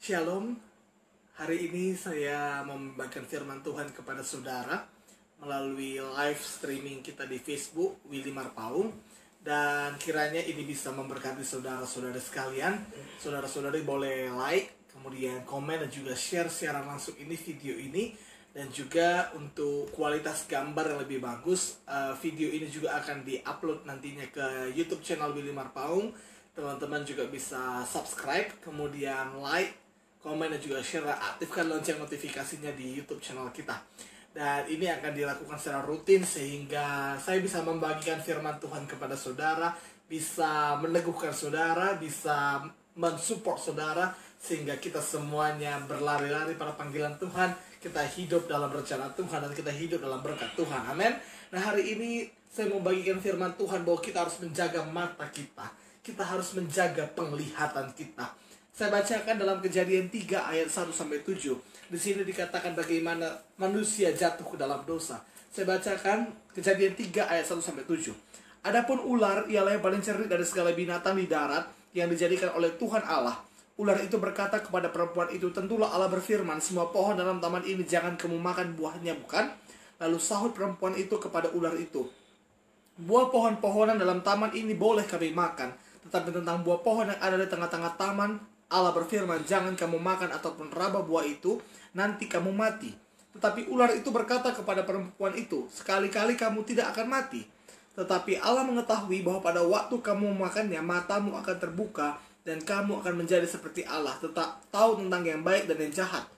Shalom, hari ini saya membagikan firman Tuhan kepada saudara melalui live streaming kita di Facebook, Willy Marpaung. Dan kiranya ini bisa memberkati saudara-saudara sekalian. Saudara-saudari boleh like, kemudian komen dan juga share siaran langsung ini, video ini. Dan juga untuk kualitas gambar yang lebih bagus, video ini juga akan di-upload nantinya ke YouTube channel Willy Marpaung. Teman-teman juga bisa subscribe, kemudian like, komen dan juga share, aktifkan lonceng notifikasinya di YouTube channel kita. Dan ini akan dilakukan secara rutin sehingga saya bisa membagikan firman Tuhan kepada saudara, bisa meneguhkan saudara, bisa mensupport saudara, sehingga kita semuanya berlari-lari pada panggilan Tuhan, kita hidup dalam rencana Tuhan, dan kita hidup dalam berkat Tuhan. Amin. Nah, hari ini saya mau bagikan firman Tuhan bahwa kita harus menjaga mata kita. Kita harus menjaga penglihatan kita. Saya bacakan dalam Kejadian 3 ayat 1-7. Di sini dikatakan bagaimana manusia jatuh ke dalam dosa. Saya bacakan Kejadian 3 ayat 1-7. Adapun ular ialah yang paling cerdik dari segala binatang di darat yang dijadikan oleh Tuhan Allah. Ular itu berkata kepada perempuan itu, tentulah Allah berfirman, semua pohon dalam taman ini jangan kamu makan buahnya, bukan? Lalu sahut perempuan itu kepada ular itu, buah pohon-pohonan dalam taman ini boleh kami makan, tetapi tentang buah pohon yang ada di tengah-tengah taman, Allah berfirman, jangan kamu makan ataupun raba buah itu, nanti kamu mati. Tetapi ular itu berkata kepada perempuan itu, sekali-kali kamu tidak akan mati. Tetapi Allah mengetahui bahwa pada waktu kamu memakannya, matamu akan terbuka, dan kamu akan menjadi seperti Allah, tetap tahu tentang yang baik dan yang jahat.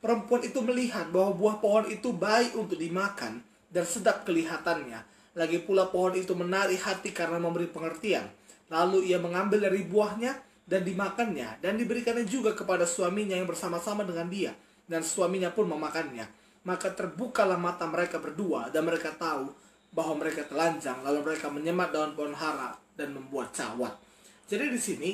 Perempuan itu melihat bahwa buah pohon itu baik untuk dimakan, dan sedap kelihatannya. Lagi pula pohon itu menarik hati karena memberi pengertian. Lalu ia mengambil dari buahnya, dan dimakannya, dan diberikannya juga kepada suaminya yang bersama-sama dengan dia, dan suaminya pun memakannya. Maka terbukalah mata mereka berdua, dan mereka tahu bahwa mereka telanjang. Lalu mereka menyemat daun pohon ara dan membuat cawat. Jadi di sini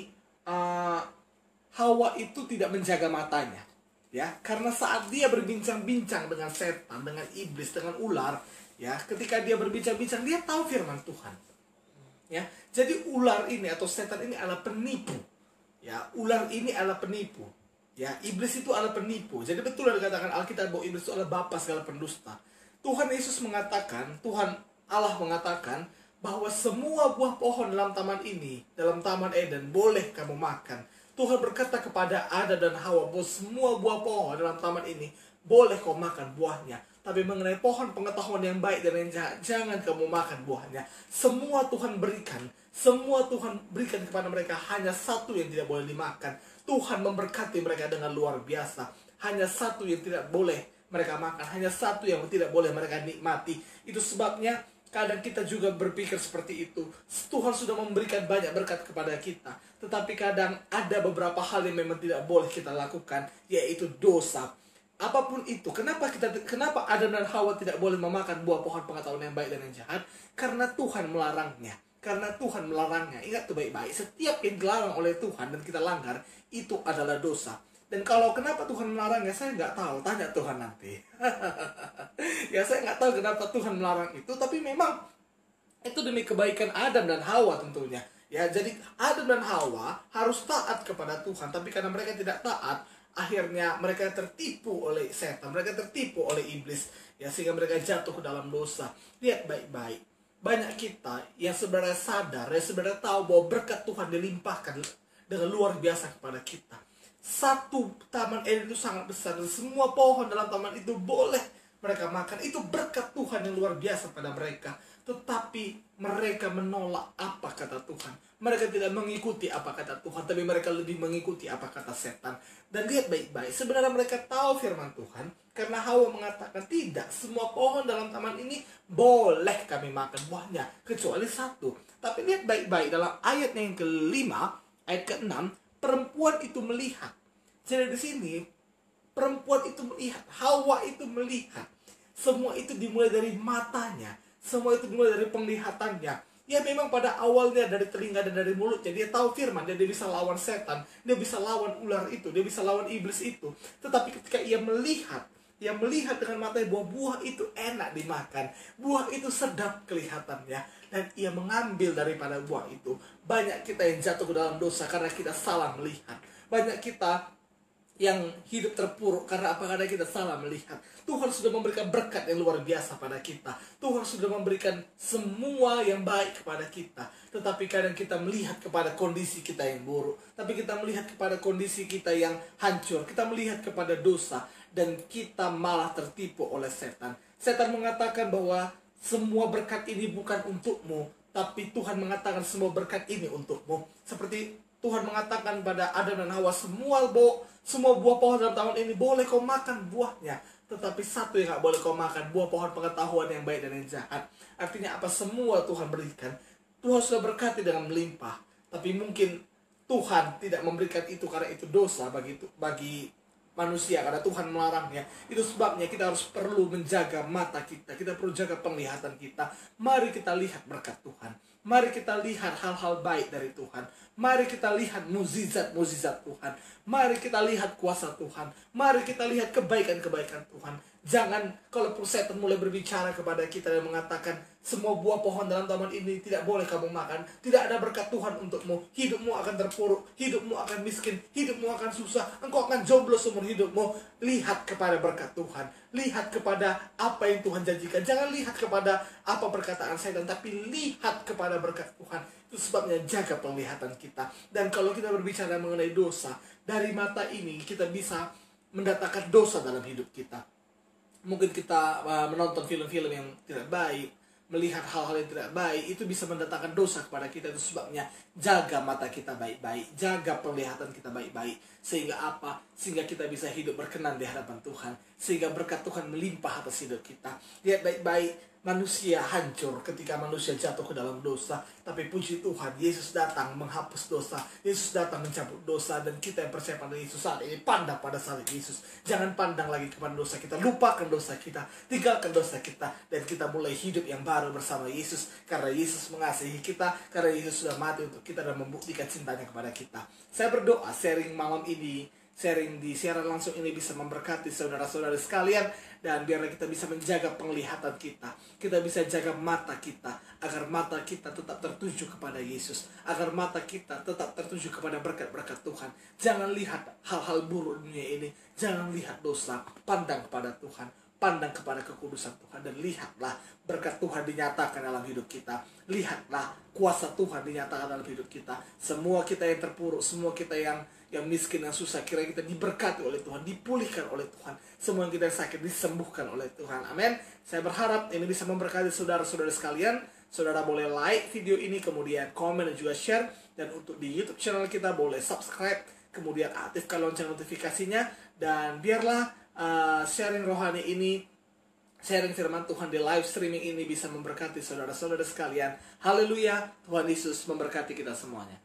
Hawa itu tidak menjaga matanya, ya, karena saat dia berbincang-bincang dengan setan, dengan iblis, dengan ular, ya, ketika dia berbincang-bincang, dia tahu firman Tuhan, ya. Jadi ular ini atau setan ini adalah penipu. Ya, ular ini adalah penipu. Ya, iblis itu adalah penipu. Jadi betul yang dikatakan Alkitab bahwa iblis itu adalah bapa segala pendusta. Tuhan Yesus mengatakan, Tuhan Allah mengatakan bahwa semua buah pohon dalam taman ini, dalam taman Eden, boleh kamu makan. Tuhan berkata kepada Adam dan Hawa bahwa semua buah pohon dalam taman ini boleh kau makan buahnya. Tapi mengenai pohon pengetahuan yang baik dan yang jahat, jangan kamu makan buahnya. Semua Tuhan berikan. Semua Tuhan berikan kepada mereka, hanya satu yang tidak boleh dimakan. Tuhan memberkati mereka dengan luar biasa. Hanya satu yang tidak boleh mereka makan. Hanya satu yang tidak boleh mereka nikmati. Itu sebabnya kadang kita juga berpikir seperti itu. Tuhan sudah memberikan banyak berkat kepada kita. Tetapi kadang ada beberapa hal yang memang tidak boleh kita lakukan, yaitu dosa. Apapun itu, kenapa Adam dan Hawa tidak boleh memakan buah pohon pengetahuan yang baik dan yang jahat? Karena Tuhan melarangnya. Karena Tuhan melarangnya. Ingat tuh baik-baik, setiap yang dilarang oleh Tuhan dan kita langgar, itu adalah dosa. Dan kalau kenapa Tuhan melarangnya, saya nggak tahu. Tanya Tuhan nanti. Ya, saya nggak tahu kenapa Tuhan melarang itu, tapi memang itu demi kebaikan Adam dan Hawa tentunya. Ya, jadi Adam dan Hawa harus taat kepada Tuhan, tapi karena mereka tidak taat, akhirnya mereka tertipu oleh setan, mereka tertipu oleh iblis, ya, sehingga mereka jatuh ke dalam dosa. Lihat baik-baik, banyak kita yang sebenarnya sadar, yang sebenarnya tahu bahwa berkat Tuhan dilimpahkan dengan luar biasa kepada kita. Satu taman Eden itu sangat besar, dan semua pohon dalam taman itu boleh mereka makan. Itu berkat Tuhan yang luar biasa pada mereka. Tetapi mereka menolak apa kata Tuhan. Mereka tidak mengikuti apa kata Tuhan, tapi mereka lebih mengikuti apa kata setan. Dan lihat baik-baik, sebenarnya mereka tahu firman Tuhan, karena Hawa mengatakan tidak, semua pohon dalam taman ini boleh kami makan buahnya, kecuali satu. Tapi lihat baik-baik, dalam ayat yang kelima, ayat ke-6, perempuan itu melihat. Jadi di sini perempuan itu melihat, Hawa itu melihat. Semua itu dimulai dari matanya, semua itu dimulai dari penglihatannya. Ya, memang pada awalnya dari telinga dan dari mulutnya dia tahu firman, dia bisa lawan setan, dia bisa lawan ular itu, dia bisa lawan iblis itu. Tetapi ketika ia melihat dengan matanya bahwa buah itu enak dimakan, buah itu sedap kelihatannya, dan ia mengambil daripada buah itu. Banyak kita yang jatuh ke dalam dosa karena kita salah melihat. Banyak kita yang hidup terpuruk. Karena apa? Karena kita salah melihat. Tuhan sudah memberikan berkat yang luar biasa pada kita. Tuhan sudah memberikan semua yang baik kepada kita. Tetapi kadang kita melihat kepada kondisi kita yang buruk. Tapi kita melihat kepada kondisi kita yang hancur. Kita melihat kepada dosa. Dan kita malah tertipu oleh setan. Setan mengatakan bahwa semua berkat ini bukan untukmu. Tapi Tuhan mengatakan semua berkat ini untukmu. Seperti Tuhan mengatakan pada Adam dan Hawa, semua buah pohon dalam taman ini boleh kau makan buahnya. Tetapi satu yang gak boleh kau makan, buah pohon pengetahuan yang baik dan yang jahat. Artinya apa? Semua Tuhan berikan. Tuhan sudah berkati dengan melimpah. Tapi mungkin Tuhan tidak memberikan itu karena itu dosa bagi manusia, karena Tuhan melarangnya. Itu sebabnya kita harus perlu menjaga mata kita. Kita perlu jaga penglihatan kita. Mari kita lihat berkat Tuhan. Mari kita lihat hal-hal baik dari Tuhan. Mari kita lihat mukjizat-mukjizat Tuhan. Mari kita lihat kuasa Tuhan. Mari kita lihat kebaikan-kebaikan Tuhan. Jangan kalau setan mulai berbicara kepada kita dan mengatakan semua buah pohon dalam taman ini tidak boleh kamu makan, tidak ada berkat Tuhan untukmu, hidupmu akan terpuruk, hidupmu akan miskin, hidupmu akan susah, engkau akan jomblo seumur hidupmu. Lihat kepada berkat Tuhan, lihat kepada apa yang Tuhan janjikan. Jangan lihat kepada apa perkataan setan, tapi lihat kepada berkat Tuhan. Itu sebabnya jaga penglihatan kita. Dan kalau kita berbicara mengenai dosa, dari mata ini kita bisa mendatangkan dosa dalam hidup kita. Mungkin kita menonton film-film yang tidak baik, melihat hal-hal yang tidak baik, itu bisa mendatangkan dosa kepada kita. Itu sebabnya jaga mata kita baik-baik, jaga penglihatan kita baik-baik. Sehingga apa? Sehingga kita bisa hidup berkenan di hadapan Tuhan. Sehingga berkat Tuhan melimpah atas hidup kita. Lihat baik-baik, manusia hancur ketika manusia jatuh ke dalam dosa. Tapi puji Tuhan, Yesus datang menghapus dosa. Yesus datang mencabut dosa. Dan kita yang percaya pada Yesus saat ini pandang pada salib Yesus. Jangan pandang lagi kepada dosa kita. Lupakan dosa kita. Tinggalkan dosa kita. Dan kita mulai hidup yang baru bersama Yesus. Karena Yesus mengasihi kita. Karena Yesus sudah mati untuk kita dan membuktikan cintanya kepada kita. Saya berdoa sharing malam ini, sharing di siaran langsung ini bisa memberkati saudara-saudara sekalian. Dan biarlah kita bisa menjaga penglihatan kita. Kita bisa jaga mata kita. Agar mata kita tetap tertuju kepada Yesus. Agar mata kita tetap tertuju kepada berkat-berkat Tuhan. Jangan lihat hal-hal buruk dunia ini. Jangan lihat dosa. Pandang kepada Tuhan. Pandang kepada kekudusan Tuhan. Dan lihatlah berkat Tuhan dinyatakan dalam hidup kita. Lihatlah kuasa Tuhan dinyatakan dalam hidup kita. Semua kita yang terpuruk. Semua kita yang miskin, yang susah, kira kita diberkati oleh Tuhan, dipulihkan oleh Tuhan. Semua yang kita sakit disembuhkan oleh Tuhan. Amin. Saya berharap ini bisa memberkati saudara-saudara sekalian. Saudara boleh like video ini, kemudian komen dan juga share. Dan untuk di YouTube channel kita boleh subscribe, kemudian aktifkan lonceng notifikasinya. Dan biarlah sharing rohani ini, sharing firman Tuhan di live streaming ini bisa memberkati saudara-saudara sekalian. Haleluya. Tuhan Yesus memberkati kita semuanya.